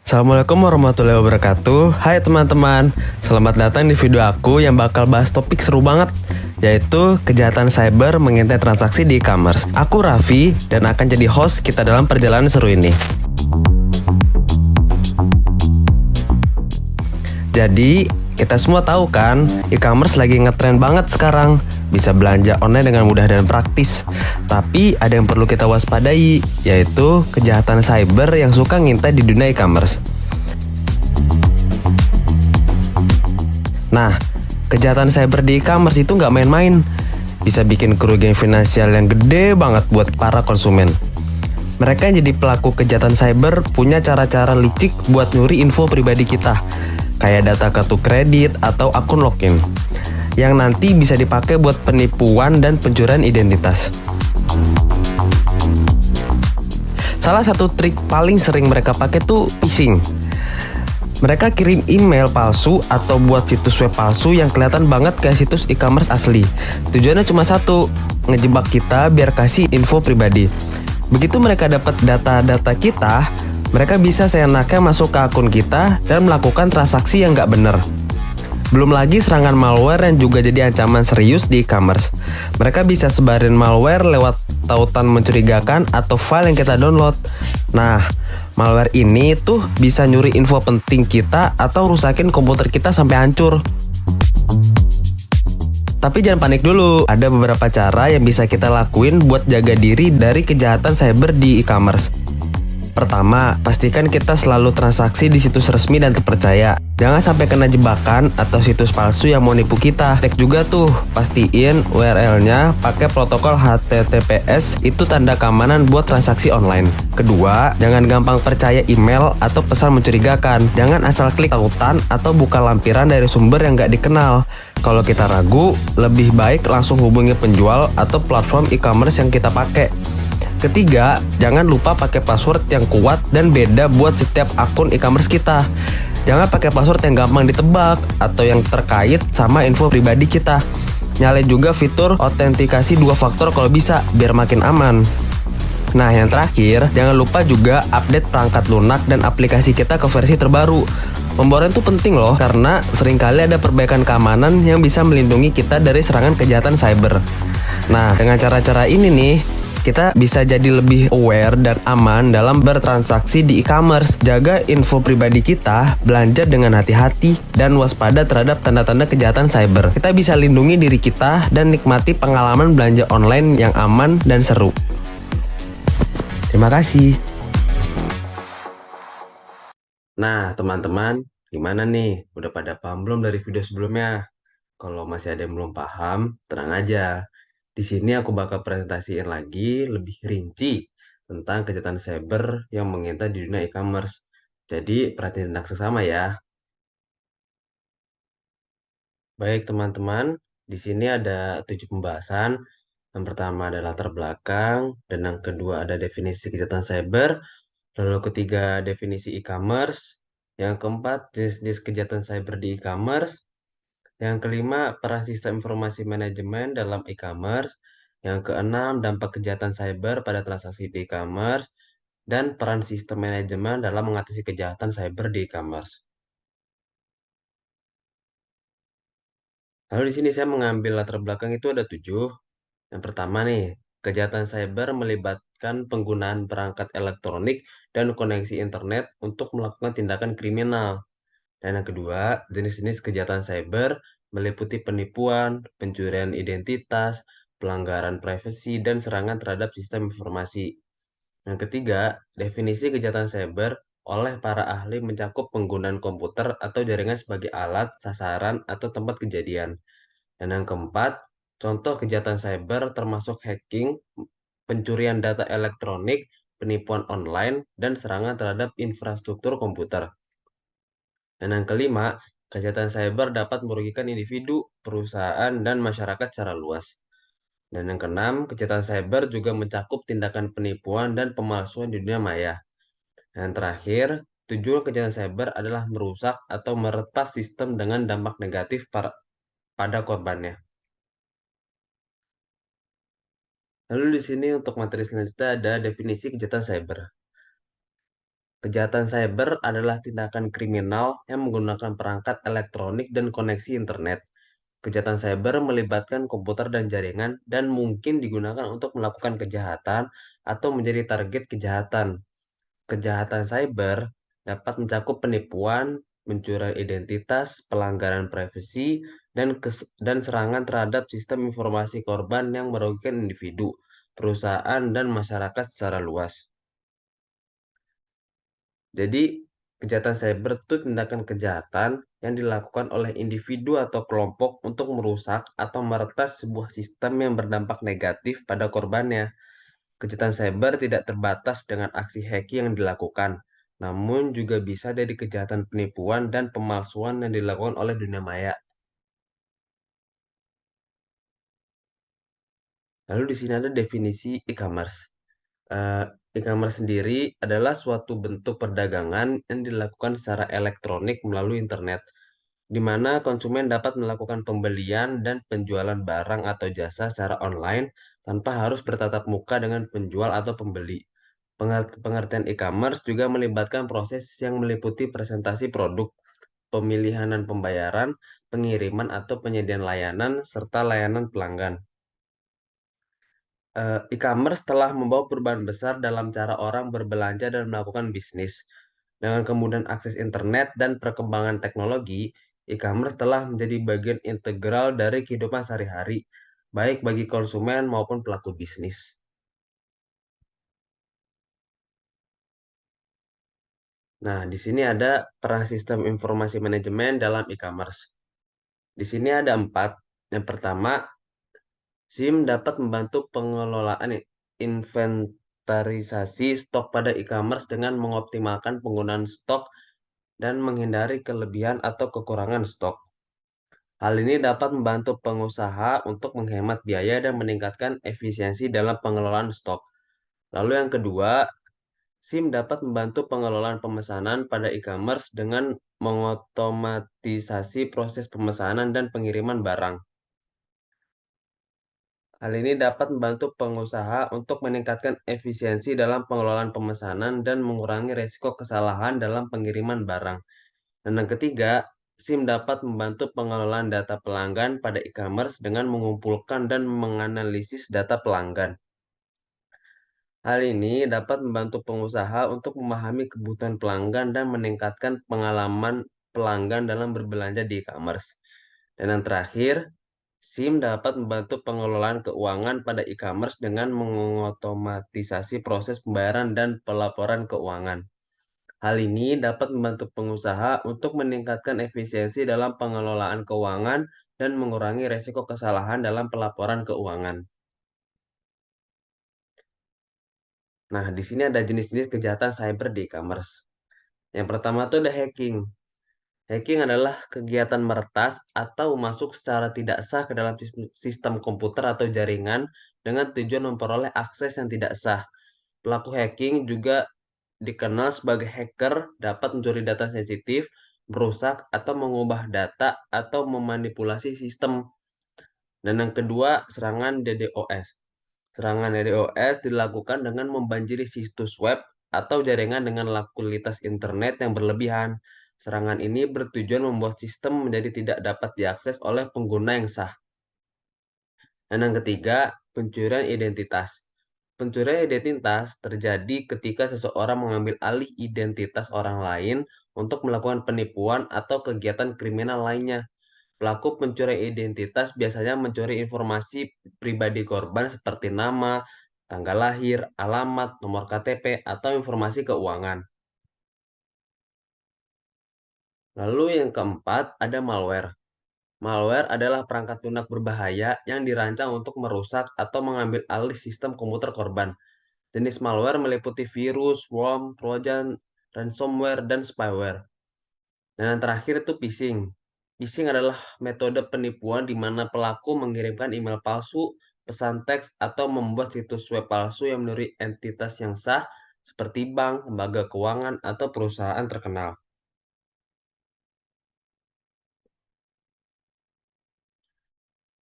Assalamualaikum warahmatullahi wabarakatuh. Hai teman-teman, selamat datang di video aku yang bakal bahas topik seru banget, yaitu kejahatan cyber mengintai transaksi di e-commerce. Aku Raffi dan akan jadi host kita dalam perjalanan seru ini. Jadi, kita semua tahu kan, e-commerce lagi ngetren banget sekarang. Bisa belanja online dengan mudah dan praktis. Tapi ada yang perlu kita waspadai, yaitu kejahatan cyber yang suka ngintai di dunia e-commerce. Nah, kejahatan cyber di e-commerce itu nggak main-main. Bisa bikin kerugian finansial yang gede banget buat para konsumen. Mereka yang jadi pelaku kejahatan cyber punya cara-cara licik buat nyuri info pribadi kita, kayak data kartu kredit atau akun login, yang nanti bisa dipakai buat penipuan dan pencurian identitas. Salah satu trik paling sering mereka pakai tuh phishing. Mereka kirim email palsu atau buat situs web palsu yang kelihatan banget kayak situs e-commerce asli. Tujuannya cuma satu, ngejebak kita biar kasih info pribadi. Begitu mereka dapat data-data kita, mereka bisa seenaknya masuk ke akun kita dan melakukan transaksi yang nggak bener. Belum lagi serangan malware yang juga jadi ancaman serius di e-commerce. Mereka bisa sebarin malware lewat tautan mencurigakan atau file yang kita download. Nah, malware ini tuh bisa nyuri info penting kita atau rusakin komputer kita sampai hancur. Tapi jangan panik dulu, ada beberapa cara yang bisa kita lakuin buat jaga diri dari kejahatan cyber di e-commerce. Pertama, pastikan kita selalu transaksi di situs resmi dan terpercaya. Jangan sampai kena jebakan atau situs palsu yang mau nipu kita. Cek juga tuh, pastiin URL-nya pakai protokol HTTPS, itu tanda keamanan buat transaksi online. Kedua, jangan gampang percaya email atau pesan mencurigakan. Jangan asal klik tautan atau buka lampiran dari sumber yang nggak dikenal. Kalau kita ragu, lebih baik langsung hubungi penjual atau platform e-commerce yang kita pakai. Ketiga, jangan lupa pakai password yang kuat dan beda buat setiap akun e-commerce kita. Jangan pakai password yang gampang ditebak atau yang terkait sama info pribadi kita. Nyalain juga fitur autentikasi 2 faktor kalau bisa, biar makin aman. Nah, yang terakhir, jangan lupa juga update perangkat lunak dan aplikasi kita ke versi terbaru. Pembaruan itu penting loh, karena seringkali ada perbaikan keamanan yang bisa melindungi kita dari serangan kejahatan cyber. Nah, dengan cara-cara ini nih, kita bisa jadi lebih aware dan aman dalam bertransaksi di e-commerce. Jaga info pribadi kita, belanja dengan hati-hati, dan waspada terhadap tanda-tanda kejahatan cyber. Kita bisa lindungi diri kita dan nikmati pengalaman belanja online yang aman dan seru. Terima kasih. Nah, teman-teman, gimana nih? Udah pada paham belum dari video sebelumnya? Kalau masih ada yang belum paham, tenang aja. Di sini aku bakal presentasiin lagi lebih rinci tentang kejahatan cyber yang mengintai di dunia e-commerce. Jadi, perhatiin tentang sesama ya. Baik, teman-teman, di sini ada 7 pembahasan. Yang pertama adalah latar belakang, dan yang kedua ada definisi kejahatan cyber, lalu ketiga definisi e-commerce, yang keempat jenis-jenis kejahatan cyber di e-commerce, yang kelima peran sistem informasi manajemen dalam e-commerce, yang keenam dampak kejahatan cyber pada transaksi di e-commerce, dan peran sistem manajemen dalam mengatasi kejahatan cyber di e-commerce. Lalu di sini saya mengambil latar belakang itu ada 7. Yang pertama nih, kejahatan cyber melibatkan penggunaan perangkat elektronik dan koneksi internet untuk melakukan tindakan kriminal. Dan yang kedua, jenis-jenis kejahatan cyber meliputi penipuan, pencurian identitas, pelanggaran privasi, dan serangan terhadap sistem informasi. Yang ketiga, definisi kejahatan cyber oleh para ahli mencakup penggunaan komputer atau jaringan sebagai alat, sasaran, atau tempat kejadian. Dan yang keempat, contoh kejahatan cyber termasuk hacking, pencurian data elektronik, penipuan online, dan serangan terhadap infrastruktur komputer. Dan yang kelima, kejahatan cyber dapat merugikan individu, perusahaan, dan masyarakat secara luas. Dan yang keenam, kejahatan cyber juga mencakup tindakan penipuan dan pemalsuan di dunia maya. Dan yang terakhir, tujuan kejahatan cyber adalah merusak atau meretas sistem dengan dampak negatif pada korbannya. Lalu di sini untuk materi selanjutnya ada definisi kejahatan cyber. Kejahatan cyber adalah tindakan kriminal yang menggunakan perangkat elektronik dan koneksi internet. Kejahatan cyber melibatkan komputer dan jaringan dan mungkin digunakan untuk melakukan kejahatan atau menjadi target kejahatan. Kejahatan cyber dapat mencakup penipuan, pencurian identitas, pelanggaran privasi, dan serangan terhadap sistem informasi korban yang merugikan individu, perusahaan, dan masyarakat secara luas. Jadi, kejahatan cyber itu tindakan kejahatan yang dilakukan oleh individu atau kelompok untuk merusak atau meretas sebuah sistem yang berdampak negatif pada korbannya. Kejahatan cyber tidak terbatas dengan aksi hacking yang dilakukan, namun juga bisa jadi kejahatan penipuan dan pemalsuan yang dilakukan oleh dunia maya. Lalu di sini ada definisi e-commerce. Eh, E-commerce sendiri adalah suatu bentuk perdagangan yang dilakukan secara elektronik melalui internet, di mana konsumen dapat melakukan pembelian dan penjualan barang atau jasa secara online tanpa harus bertatap muka dengan penjual atau pembeli. Pengertian e-commerce juga melibatkan proses yang meliputi presentasi produk, pemilihan dan pembayaran, pengiriman atau penyediaan layanan, serta layanan pelanggan. E-commerce telah membawa perubahan besar dalam cara orang berbelanja dan melakukan bisnis. Dengan kemudahan akses internet dan perkembangan teknologi, e-commerce telah menjadi bagian integral dari kehidupan sehari-hari, baik bagi konsumen maupun pelaku bisnis. Nah, di sini ada peran sistem informasi manajemen dalam e-commerce. Di sini ada 4. Yang pertama, SIM dapat membantu pengelolaan inventarisasi stok pada e-commerce dengan mengoptimalkan penggunaan stok dan menghindari kelebihan atau kekurangan stok. Hal ini dapat membantu pengusaha untuk menghemat biaya dan meningkatkan efisiensi dalam pengelolaan stok. Lalu yang kedua, SIM dapat membantu pengelolaan pemesanan pada e-commerce dengan mengotomatisasi proses pemesanan dan pengiriman barang. Hal ini dapat membantu pengusaha untuk meningkatkan efisiensi dalam pengelolaan pemesanan dan mengurangi risiko kesalahan dalam pengiriman barang. Dan yang ketiga, SIM dapat membantu pengelolaan data pelanggan pada e-commerce dengan mengumpulkan dan menganalisis data pelanggan. Hal ini dapat membantu pengusaha untuk memahami kebutuhan pelanggan dan meningkatkan pengalaman pelanggan dalam berbelanja di e-commerce. Dan yang terakhir, SIM dapat membantu pengelolaan keuangan pada e-commerce dengan mengotomatisasi proses pembayaran dan pelaporan keuangan. Hal ini dapat membantu pengusaha untuk meningkatkan efisiensi dalam pengelolaan keuangan dan mengurangi risiko kesalahan dalam pelaporan keuangan. Nah, di sini ada jenis-jenis kejahatan cyber di e-commerce. Yang pertama itu ada hacking. Hacking adalah kegiatan meretas atau masuk secara tidak sah ke dalam sistem komputer atau jaringan dengan tujuan memperoleh akses yang tidak sah. Pelaku hacking juga dikenal sebagai hacker dapat mencuri data sensitif, merusak atau mengubah data atau memanipulasi sistem. Dan yang kedua, serangan DDoS. Serangan DDoS dilakukan dengan membanjiri situs web atau jaringan dengan kualitas internet yang berlebihan. Serangan ini bertujuan membuat sistem menjadi tidak dapat diakses oleh pengguna yang sah. Dan yang ketiga, pencurian identitas. Pencurian identitas terjadi ketika seseorang mengambil alih identitas orang lain untuk melakukan penipuan atau kegiatan kriminal lainnya. Pelaku pencurian identitas biasanya mencuri informasi pribadi korban seperti nama, tanggal lahir, alamat, nomor KTP, atau informasi keuangan. Lalu yang keempat ada malware. Malware adalah perangkat lunak berbahaya yang dirancang untuk merusak atau mengambil alih sistem komputer korban. Jenis malware meliputi virus, worm, trojan, ransomware, dan spyware. Dan yang terakhir itu phishing. Phishing adalah metode penipuan di mana pelaku mengirimkan email palsu, pesan teks, atau membuat situs web palsu yang menurut entitas yang sah seperti bank, lembaga keuangan, atau perusahaan terkenal.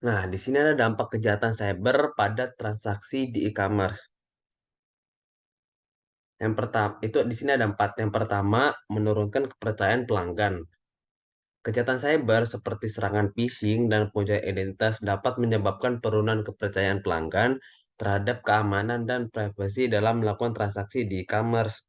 Nah, di sini ada dampak kejahatan cyber pada transaksi di e-commerce. Yang pertama, itu di sini ada 4. Yang pertama, menurunkan kepercayaan pelanggan. Kejahatan cyber seperti serangan phishing dan penjahat identitas dapat menyebabkan penurunan kepercayaan pelanggan terhadap keamanan dan privasi dalam melakukan transaksi di e-commerce.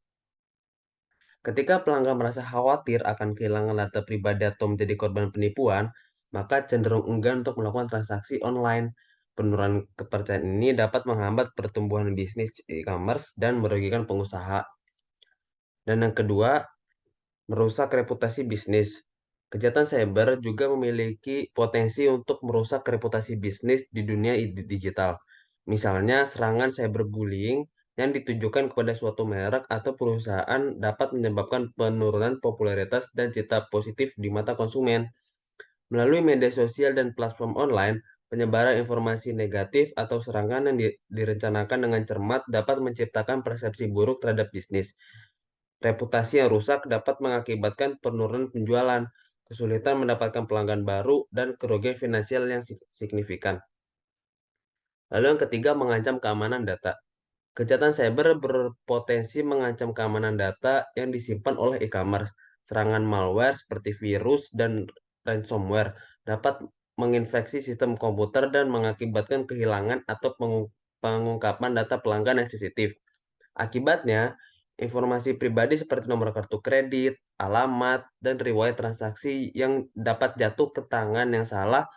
Ketika pelanggan merasa khawatir akan kehilangan data pribadi atau menjadi korban penipuan, maka cenderung enggan untuk melakukan transaksi online. Penurunan kepercayaan ini dapat menghambat pertumbuhan bisnis e-commerce dan merugikan pengusaha. Dan yang kedua, merusak reputasi bisnis. Kejahatan cyber juga memiliki potensi untuk merusak reputasi bisnis di dunia digital. Misalnya, serangan cyberbullying yang ditujukan kepada suatu merek atau perusahaan dapat menyebabkan penurunan popularitas dan citra positif di mata konsumen. Melalui media sosial dan platform online, penyebaran informasi negatif atau serangan yang direncanakan dengan cermat dapat menciptakan persepsi buruk terhadap bisnis. Reputasi yang rusak dapat mengakibatkan penurunan penjualan, kesulitan mendapatkan pelanggan baru, dan kerugian finansial yang signifikan. Lalu yang ketiga, mengancam keamanan data. Kejahatan cyber berpotensi mengancam keamanan data yang disimpan oleh e-commerce. Serangan malware seperti virus dan ransomware dapat menginfeksi sistem komputer dan mengakibatkan kehilangan atau pengungkapan data pelanggan yang sensitif. Akibatnya, informasi pribadi seperti nomor kartu kredit, alamat, dan riwayat transaksi yang dapat jatuh ke tangan yang salah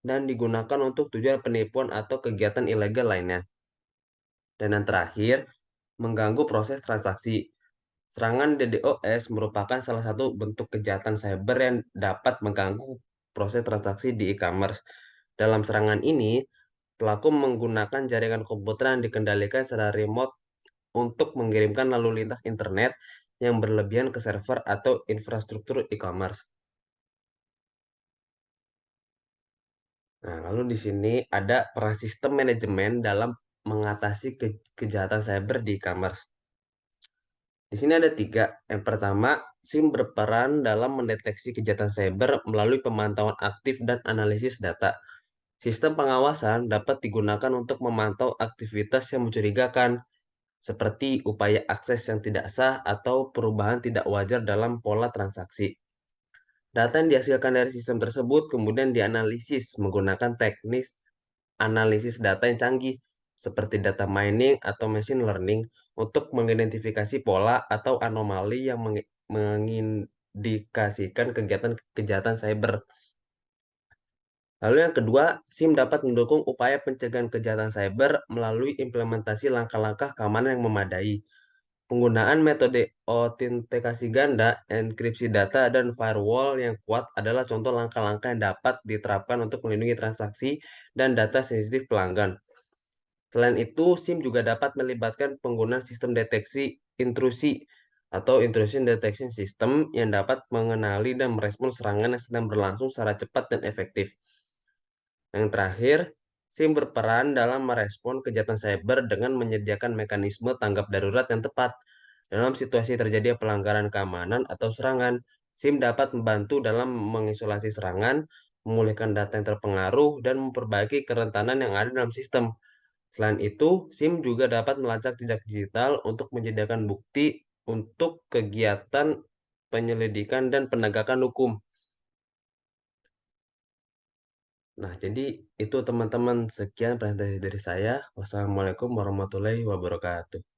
dan digunakan untuk tujuan penipuan atau kegiatan ilegal lainnya. Dan yang terakhir, mengganggu proses transaksi. Serangan DDoS merupakan salah satu bentuk kejahatan cyber yang dapat mengganggu proses transaksi di e-commerce. Dalam serangan ini, pelaku menggunakan jaringan komputer yang dikendalikan secara remote untuk mengirimkan lalu lintas internet yang berlebihan ke server atau infrastruktur e-commerce. Nah, lalu di sini ada peran sistem manajemen dalam mengatasi kejahatan cyber di e-commerce. Di sini ada 3. Yang pertama, SIM berperan dalam mendeteksi kejahatan cyber melalui pemantauan aktif dan analisis data. Sistem pengawasan dapat digunakan untuk memantau aktivitas yang mencurigakan, seperti upaya akses yang tidak sah atau perubahan tidak wajar dalam pola transaksi. Data yang dihasilkan dari sistem tersebut kemudian dianalisis menggunakan teknis analisis data yang canggih, seperti data mining atau machine learning, untuk mengidentifikasi pola atau anomali yang mengindikasikan kegiatan kejahatan cyber. Lalu yang kedua, SIM dapat mendukung upaya pencegahan kejahatan cyber melalui implementasi langkah-langkah keamanan yang memadai. Penggunaan metode autentikasi ganda, enkripsi data, dan firewall yang kuat adalah contoh langkah-langkah yang dapat diterapkan untuk melindungi transaksi dan data sensitif pelanggan. Selain itu, SIM juga dapat melibatkan penggunaan sistem deteksi intrusi atau intrusion detection system yang dapat mengenali dan merespons serangan yang sedang berlangsung secara cepat dan efektif. Yang terakhir, SIM berperan dalam merespon kejahatan cyber dengan menyediakan mekanisme tanggap darurat yang tepat. Dalam situasi terjadi pelanggaran keamanan atau serangan, SIM dapat membantu dalam mengisolasi serangan, memulihkan data yang terpengaruh, dan memperbaiki kerentanan yang ada dalam sistem. Selain itu, SIM juga dapat melacak jejak digital untuk menyediakan bukti untuk kegiatan penyelidikan dan penegakan hukum. Nah, jadi itu teman-teman, sekian presentasi dari saya. Wassalamualaikum warahmatullahi wabarakatuh.